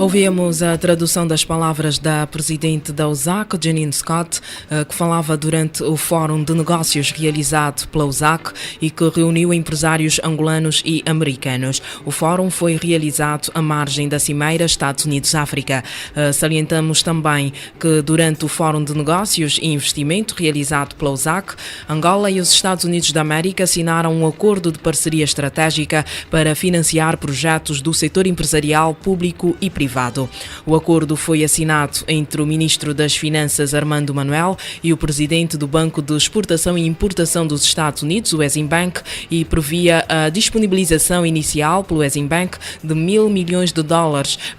Ouvimos a tradução das palavras da presidente da USAC, Janine Scott, que falava durante o Fórum de Negócios realizado pela USAC e que reuniu empresários angolanos e americanos. O fórum foi realizado à margem da Cimeira Estados Unidos-África. Salientamos também que durante o Fórum de Negócios e Investimento realizado pela USAC, Angola e os Estados Unidos da América assinaram um acordo de parceria estratégica para financiar projetos do setor empresarial público e privado. O acordo foi assinado entre o Ministro das Finanças, Armando Manuel, e o Presidente do Banco de Exportação e Importação dos Estados Unidos, o Exim Bank, e previa a disponibilização inicial pelo Exim Bank de $1.000 milhões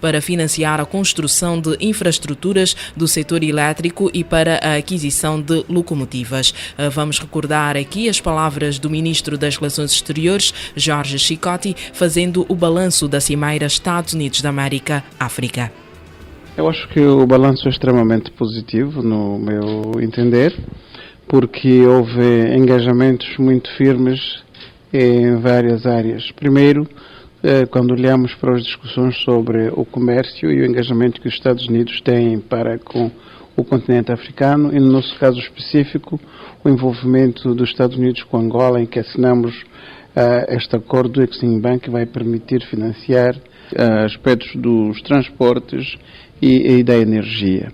para financiar a construção de infraestruturas do setor elétrico e para a aquisição de locomotivas. Vamos recordar aqui as palavras do Ministro das Relações Exteriores, Jorge Chicotti, fazendo o balanço da Cimeira Estados Unidos da América África. Eu acho que o balanço é extremamente positivo, no meu entender, porque houve engajamentos muito firmes em várias áreas. Primeiro, quando olhamos para as discussões sobre o comércio e o engajamento que os Estados Unidos têm para com o continente africano, e no nosso caso específico, o envolvimento dos Estados Unidos com Angola, em que assinamos este acordo do Exim Bank, que vai permitir financiar aspectos dos transportes e da energia.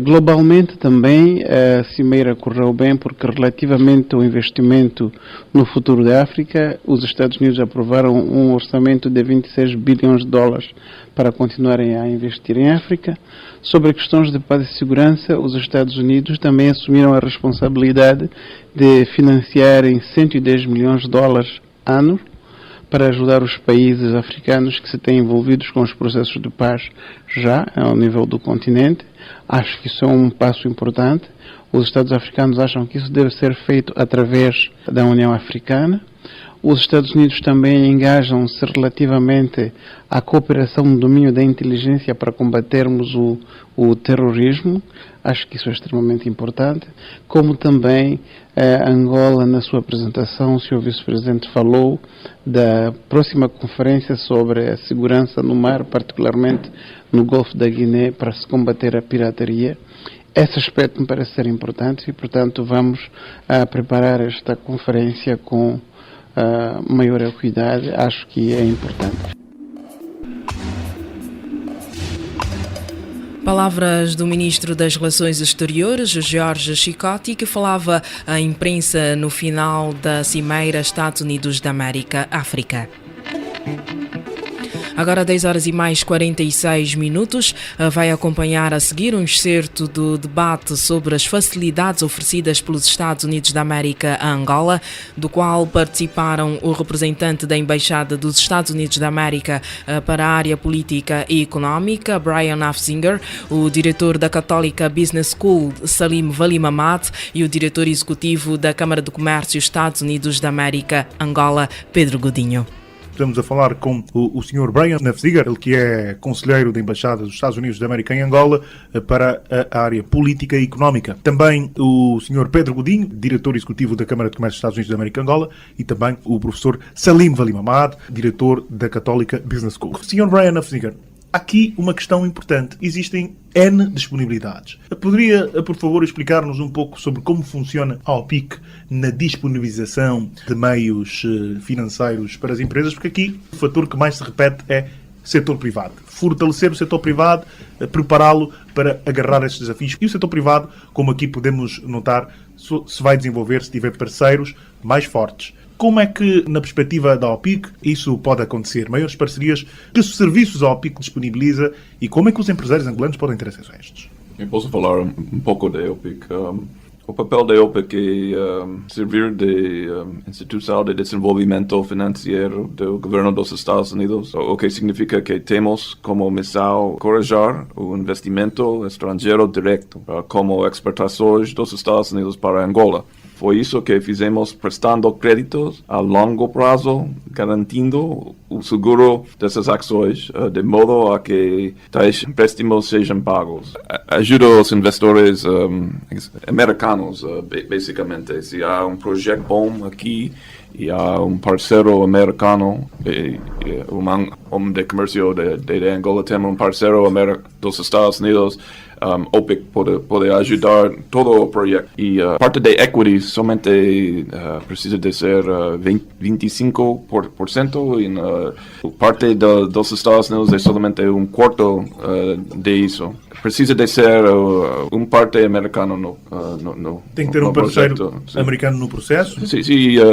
Globalmente também a Cimeira correu bem porque relativamente ao investimento no futuro da África, os Estados Unidos aprovaram um orçamento de $26 bilhões para continuarem a investir em África. Sobre questões de paz e segurança, os Estados Unidos também assumiram a responsabilidade de financiarem $110 milhões ano para ajudar os países africanos que se têm envolvidos com os processos de paz já ao nível do continente. Acho que isso é um passo importante. Os Estados africanos acham que isso deve ser feito através da União Africana. Os Estados Unidos também engajam-se relativamente à cooperação no domínio da inteligência para combatermos o terrorismo. Acho que isso é extremamente importante. Como também Angola, na sua apresentação, o Sr. Vice-Presidente falou da próxima conferência sobre a segurança no mar, particularmente no Golfo da Guiné, para se combater a pirataria. Esse aspecto me parece ser importante e, portanto, vamos preparar esta conferência com maior acuidade. Acho que é importante. Palavras do Ministro das Relações Exteriores, Jorge Chicotti, que falava à imprensa no final da Cimeira Estados Unidos da América África. Agora 10h46, vai acompanhar a seguir um excerto do debate sobre as facilidades oferecidas pelos Estados Unidos da América a Angola, do qual participaram o representante da Embaixada dos Estados Unidos da América para a área política e económica, Brian Afzinger, o diretor da Católica Business School, Salim Valimamad, e o diretor executivo da Câmara de Comércio Estados Unidos da América, Angola, Pedro Godinho. Estamos a falar com o Sr. Brian Afzinger, ele que é conselheiro da Embaixada dos Estados Unidos da América em Angola para a área política e económica. Também o Sr. Pedro Godinho, diretor executivo da Câmara de Comércio dos Estados Unidos da América em Angola, e também o professor Salim Valimamad, diretor da Católica Business School. Sr. Brian Afzinger, aqui uma questão importante. Existem N disponibilidades. Poderia, por favor, explicar-nos um pouco sobre como funciona a OPIC na disponibilização de meios financeiros para as empresas? Porque aqui o fator que mais se repete é setor privado. Fortalecer o setor privado, prepará-lo para agarrar estes desafios. E o setor privado, como aqui podemos notar, se vai desenvolver se tiver parceiros mais fortes. Como é que, na perspectiva da OPIC, isso pode acontecer? Maiores parcerias, que serviços a OPIC disponibiliza e como é que os empresários angolanos podem ter acesso a estes? Eu posso falar pouco da EOPIC. O papel da EOPIC é servir de instituição de desenvolvimento financeiro do governo dos Estados Unidos, o que significa que temos como missão encorajar o investimento estrangeiro direto, como exportações dos Estados Unidos para Angola. Foi isso que fizemos, prestando créditos a longo prazo, garantindo o seguro dessas ações, de modo a que tais empréstimos sejam pagos. Ajuda os investidores americanos, basicamente. Se há um projeto bom aqui e há um parceiro americano, um homem de comércio de Angola tem um parceiro dos Estados Unidos, OPIC pode ajudar todo o projeto. E parte da equity somente precisa de ser 25% e parte dos Estados Unidos é somente um quarto disso. Precisa de ser um parte americano no tem que ter um parceiro americano no processo? Sim,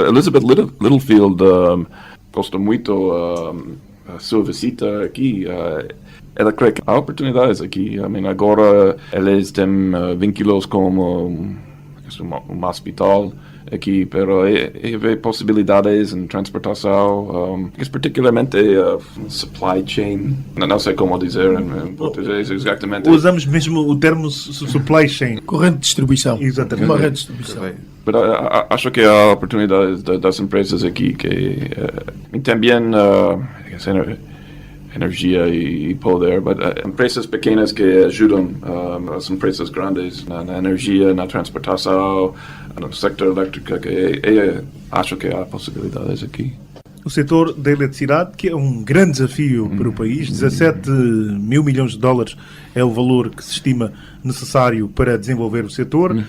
Elizabeth Littlefield gosta muito a sua visita aqui. Ela crê que há oportunidades aqui. Agora eles têm vínculos com um hospital aqui, mas há possibilidades em transportação, particularmente supply chain. Não sei como dizer em português exatamente. Usamos mesmo o termo supply chain. Corrente de distribuição. Exatamente. Uma rede de distribuição. Acho que há oportunidades das empresas aqui que também energia e poder, mas empresas pequenas que ajudam as empresas grandes na energia, na transportação, no sector elétrico, que acho que há possibilidades aqui. O setor da eletricidade, que é um grande desafio para o país, 17 mil milhões de dólares é o valor que se estima necessário para desenvolver o setor,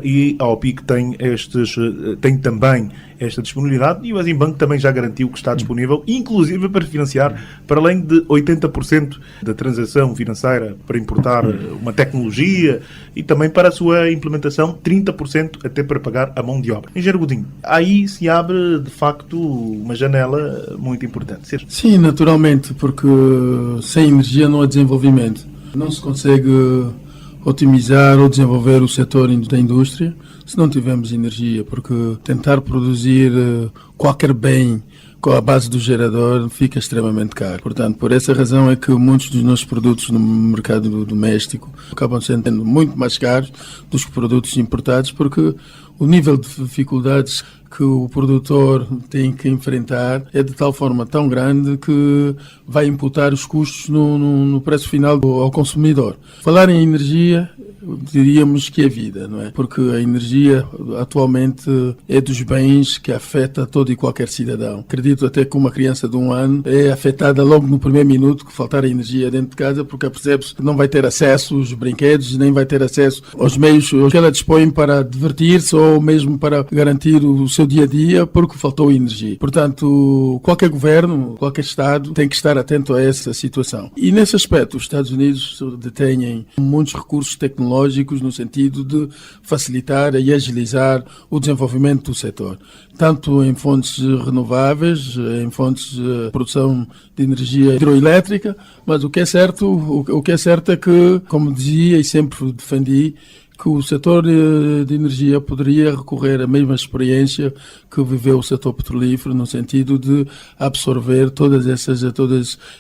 e a OPIC tem também esta disponibilidade, e o Eximbank também já garantiu que está disponível, inclusive para financiar, para além de 80% da transação financeira para importar uma tecnologia e também para a sua implementação, 30% até para pagar a mão de obra. Engenheiro Godinho, aí se abre de facto uma janela muito importante. Sim, naturalmente, porque sem energia não há desenvolvimento. Não se consegue otimizar ou desenvolver o setor da indústria se não tivermos energia, porque tentar produzir qualquer bem com a base do gerador fica extremamente caro. Portanto, por essa razão é que muitos dos nossos produtos no mercado doméstico acabam sendo muito mais caros dos produtos importados, porque o nível de dificuldades que o produtor tem que enfrentar é de tal forma tão grande que vai imputar os custos no preço final ao consumidor. Falar em energia, diríamos que é vida, não é? Porque a energia atualmente é dos bens que afeta todo e qualquer cidadão. Acredito até que uma criança de 1 ano é afetada logo no primeiro minuto que faltar energia dentro de casa, porque percebe-se que não vai ter acesso aos brinquedos, nem vai ter acesso aos meios que ela dispõe para divertir-se ou mesmo para garantir o seu dia-a-dia, porque faltou energia. Portanto, qualquer governo, qualquer Estado tem que estar atento a essa situação. E nesse aspecto, os Estados Unidos detêm muitos recursos tecnológicos no sentido de facilitar e agilizar o desenvolvimento do setor, tanto em fontes renováveis, em fontes de produção de energia hidroelétrica, mas o que é certo é que, como dizia e sempre defendi, que o setor de energia poderia recorrer à mesma experiência que viveu o setor petrolífero, no sentido de absorver todas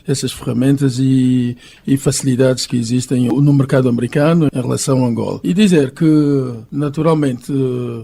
essas ferramentas e facilidades que existem no mercado americano em relação a Angola. E dizer que, naturalmente,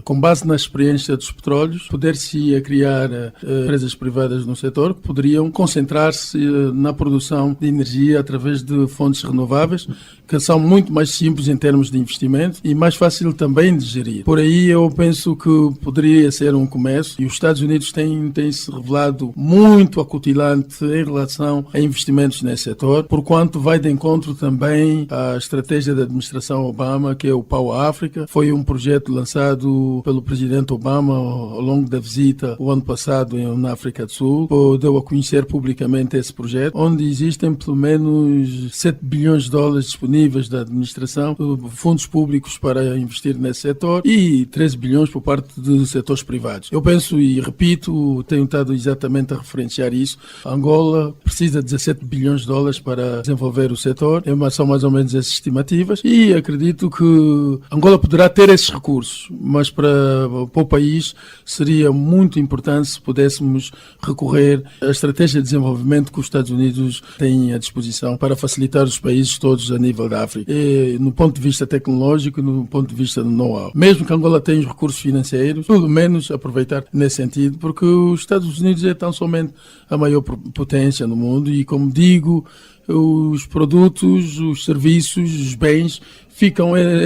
com base na experiência dos petróleos, poder-se criar empresas privadas no setor que poderiam concentrar-se na produção de energia através de fontes renováveis, que são muito mais simples em termos de investimento e mais fácil também de gerir. Por aí eu penso que poderia ser um começo, e os Estados Unidos têm se revelado muito acutilante em relação a investimentos nesse setor, porquanto vai de encontro também à estratégia da administração Obama, que é o Power Africa. Foi um projeto lançado pelo presidente Obama ao longo da visita o ano passado na África do Sul. Deu a conhecer publicamente esse projeto, onde existem pelo menos 7 bilhões de dólares disponíveis da administração, fundos públicos para investir nesse setor e 13 bilhões por parte dos setores privados. Eu penso e repito, tenho estado exatamente a referenciar isso. Angola precisa de 17 bilhões de dólares para desenvolver o setor, são mais ou menos essas estimativas, e acredito que Angola poderá ter esses recursos, mas para o país seria muito importante se pudéssemos recorrer à estratégia de desenvolvimento que os Estados Unidos têm à disposição para facilitar os países todos a nível da África, e no ponto de vista tecnológico e no ponto de vista do know-how. Mesmo que Angola tenha os recursos financeiros, pelo menos aproveitar nesse sentido, porque os Estados Unidos é tão somente a maior potência no mundo e, como digo, os produtos, os serviços, os bens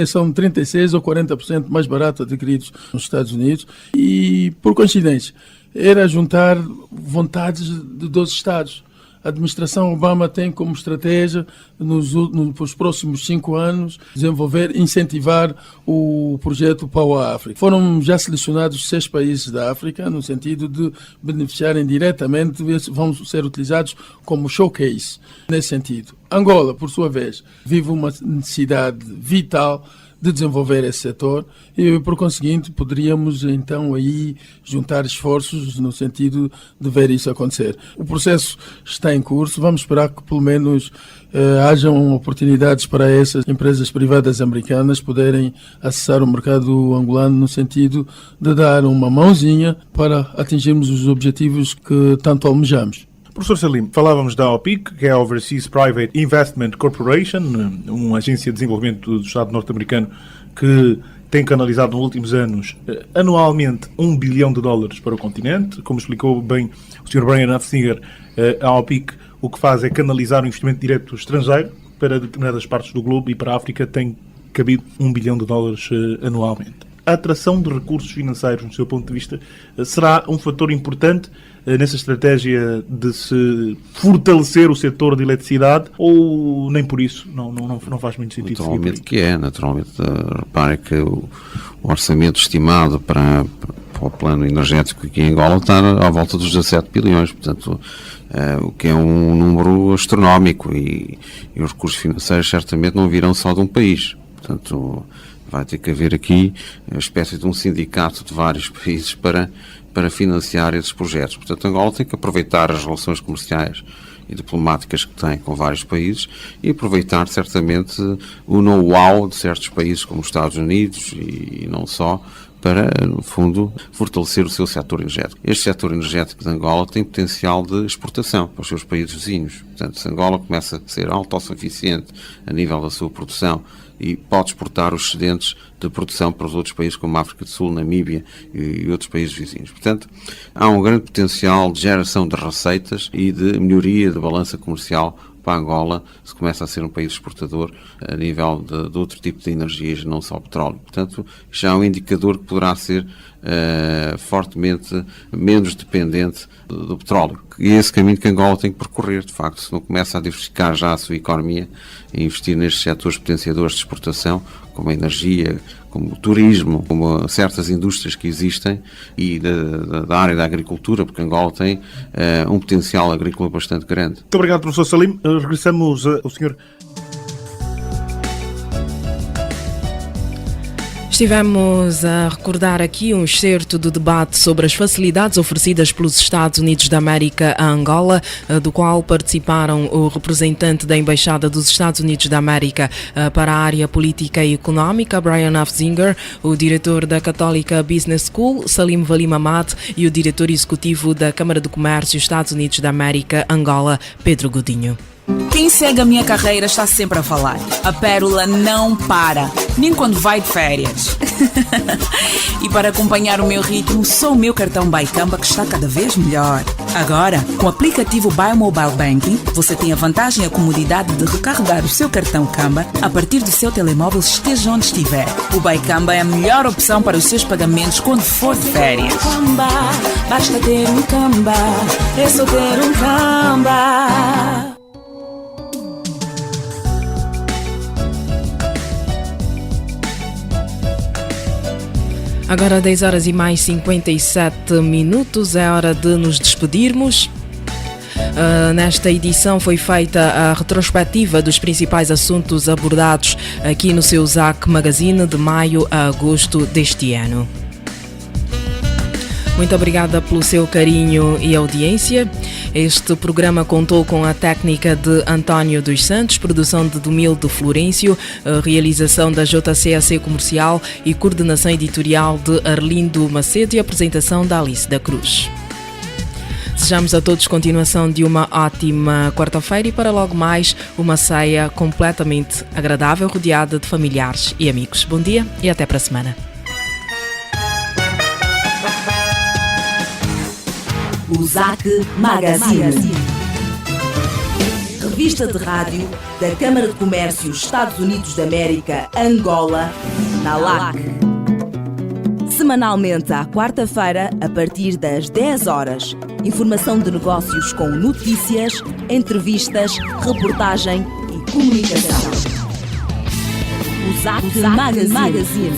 são 36% ou 40% mais baratos adquiridos nos Estados Unidos e, por coincidência, era juntar vontades de 12 Estados. A administração Obama tem como estratégia, nos próximos 5 anos, desenvolver, incentivar o projeto Power Africa. Foram já selecionados 6 países da África, no sentido de beneficiarem diretamente, vão ser utilizados como showcase, nesse sentido. Angola, por sua vez, vive uma necessidade vital de desenvolver esse setor e, por conseguinte, poderíamos então aí juntar esforços no sentido de ver isso acontecer. O processo está em curso, vamos esperar que pelo menos hajam oportunidades para essas empresas privadas americanas poderem acessar o mercado angolano no sentido de dar uma mãozinha para atingirmos os objetivos que tanto almejamos. Professor Salim, falávamos da OPIC, que é a Overseas Private Investment Corporation, uma agência de desenvolvimento do Estado norte-americano que tem canalizado nos últimos anos anualmente $1 bilhão para o continente. Como explicou bem o Sr. Brian Afziger, a OPIC o que faz é canalizar o investimento direto estrangeiro para determinadas partes do globo e para a África tem cabido $1 bilhão anualmente. A atração de recursos financeiros, no seu ponto de vista, será um fator importante nessa estratégia de se fortalecer o setor de eletricidade ou nem por isso não faz muito sentido? Naturalmente. Repare que o orçamento estimado para o plano energético aqui em Angola está à volta dos 17 bilhões, portanto, o que é um número astronómico e os recursos financeiros certamente não virão só de um país, portanto vai ter que haver aqui uma espécie de um sindicato de vários países para financiar esses projetos. Portanto, Angola tem que aproveitar as relações comerciais e diplomáticas que tem com vários países e aproveitar certamente o know-how de certos países como os Estados Unidos e não só, para, no fundo, fortalecer o seu setor energético. Este setor energético de Angola tem potencial de exportação para os seus países vizinhos. Portanto, se Angola começa a ser autossuficiente a nível da sua produção e pode exportar os excedentes de produção para os outros países como a África do Sul, Namíbia e outros países vizinhos. Portanto, há um grande potencial de geração de receitas e de melhoria da balança comercial para Angola, se começa a ser um país exportador a nível de outro tipo de energias, não só petróleo. Portanto, já é um indicador que poderá ser fortemente menos dependente do petróleo. E é esse caminho que Angola tem que percorrer, de facto, se não começa a diversificar já a sua economia e investir nestes setores potenciadores de exportação, como a energia, como o turismo, como certas indústrias que existem e da área da agricultura, porque Angola tem um potencial agrícola bastante grande. Muito obrigado, professor Salim. Regressamos ao senhor. Estivemos a recordar aqui um excerto do debate sobre as facilidades oferecidas pelos Estados Unidos da América a Angola, do qual participaram o representante da Embaixada dos Estados Unidos da América para a área política e económica, Brian Afziger, o diretor da Católica Business School, Salim Valim Ahmad, e o diretor executivo da Câmara de Comércio Estados Unidos da América, Angola, Pedro Godinho. Quem segue a minha carreira está sempre a falar. A pérola não para, nem quando vai de férias. E para acompanhar o meu ritmo, sou o meu cartão Baicamba que está cada vez melhor. Agora, com o aplicativo Buy Mobile Banking, você tem a vantagem e a comodidade de recarregar o seu cartão Camba a partir do seu telemóvel, esteja onde estiver. O Baicamba é a melhor opção para os seus pagamentos quando for de férias. Camba, basta ter um Camba, é só ter um Camba. Agora 10 horas e mais 57 minutos, é hora de nos despedirmos. Nesta edição foi feita a retrospectiva dos principais assuntos abordados aqui no seu ZAC Magazine de maio a agosto deste ano. Muito obrigada pelo seu carinho e audiência. Este programa contou com a técnica de António dos Santos, produção de Domildo Florencio, realização da JCAC Comercial e coordenação editorial de Arlindo Macedo e apresentação da Alice da Cruz. Desejamos a todos continuação de uma ótima quarta-feira e para logo mais uma ceia completamente agradável, rodeada de familiares e amigos. Bom dia e até para a semana. O ZAC Magazine. Revista de rádio da Câmara de Comércio Estados Unidos da América, Angola, na LAC. Semanalmente à quarta-feira, a partir das 10 horas. Informação de negócios com notícias, entrevistas, reportagem e comunicação. O ZAC Magazine.